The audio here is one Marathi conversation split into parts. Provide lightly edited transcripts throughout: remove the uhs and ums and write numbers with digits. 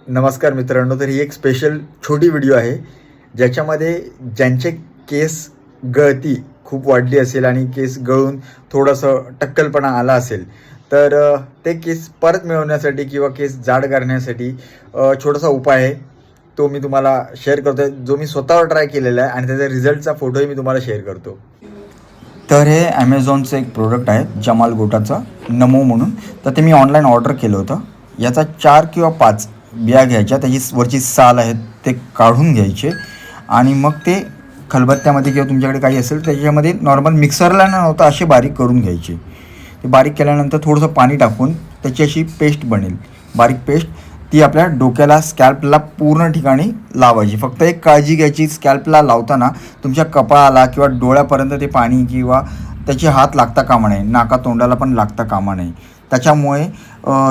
नमस्कार मित्रांनो. तर ही एक स्पेशल छोटी व्हिडिओ आहे ज्याच्यामध्ये ज्यांचे केस गळती खूप वाढली असेल आणि केस गळून थोडंसं टक्कलपणा आला असेल तर ते केस परत मिळवण्यासाठी किंवा केस जाड करण्यासाठी छोटासा उपाय आहे तो मी तुम्हाला शेअर करतो आहे, जो मी स्वतःवर ट्राय केलेला आहे आणि त्याचा रिझल्टचा फोटोही मी तुम्हाला शेअर करतो. तर हे ॲमेझॉनचं एक प्रोडक्ट आहे जमाल गोटाचं नमो म्हणून. तर ते मी ऑनलाईन ऑर्डर केलं होतं. याचा 4 किंवा 5 बिया घ्यायच्या, त्याची वरची साल आहेत ते काढून घ्यायचे आणि मग ते खलबत्त्यामध्ये किंवा तुमच्याकडे काही असेल त्याच्यामध्ये नॉर्मल मिक्सरला न होता असे बारीक करून घ्यायचे. ते बारीक केल्यानंतर थोडंसं पाणी टाकून त्याची अशी पेस्ट बनेल, बारीक पेस्ट. ती आपल्या डोक्याला स्कॅल्पला पूर्ण ठिकाणी लावायची. फक्त एक काळजी घ्यायची, स्कॅल्पला लावताना तुमच्या कपाळाला किंवा डोळ्यापर्यंत ते पाणी किंवा त्याचे हात लागता कामा नये, नाका तोंडाला पण लागता कामा नये. त्याच्यामुळे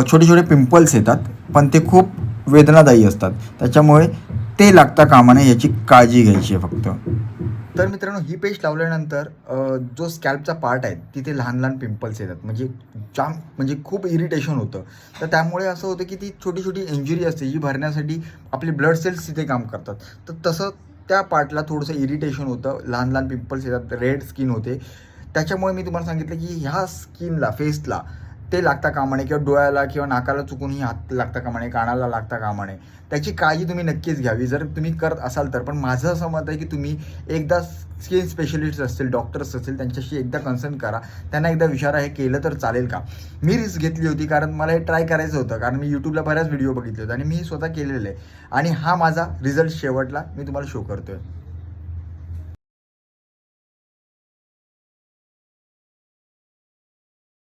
छोटे छोटे पिंपल्स येतात पण ते खूप वेदनादायी असतात, त्याच्यामुळे ते लागता कामा नये याची काळजी घ्यायची आहे फक्त. तर मित्रांनो, ही पेस्ट लावल्यानंतर जो स्कॅल्पचा पार्ट आहे तिथे लहान लहान पिंपल्स येतात, म्हणजे खूप इरिटेशन होतं. तर त्यामुळे असं होतं की ती छोटी छोटी इंजुरी असते जी भरण्यासाठी आपले ब्लड सेल्स तिथे काम करतात. तर तसं त्या पार्टला थोडंसं इरिटेशन होतं, लहान लहान पिंपल्स येतात, रेड स्किन होते. त्याच्यामुळे मी तुम्हाला सांगितलं की ह्या स्किनला, फेसला ते लागता कामा नये किंवा डोळ्याला किंवा नाकाला चुकूनही हात लागता कामा नये, कानाला लागता कामा नये. त्याची काळजी तुम्ही नक्कीच घ्यावी जर तुम्ही करत असाल तर. पण माझं असं मत आहे की तुम्ही एकदा स्किन स्पेशलिस्ट असतील, डॉक्टर्स असतील, त्यांच्याशी एकदा कन्सल्ट करा, त्यांना एकदा विचारा हे केलं तर चालेल का. मी रिस्क घेतली होती कारण मला हे ट्राय करायचं होतं, कारण मी यूट्यूबला बऱ्याच व्हिडिओ बघितले होते आणि मी स्वतः केलेलं आहे आणि हा माझा रिझल्ट शेवटला मी तुम्हाला शो करतो आहे.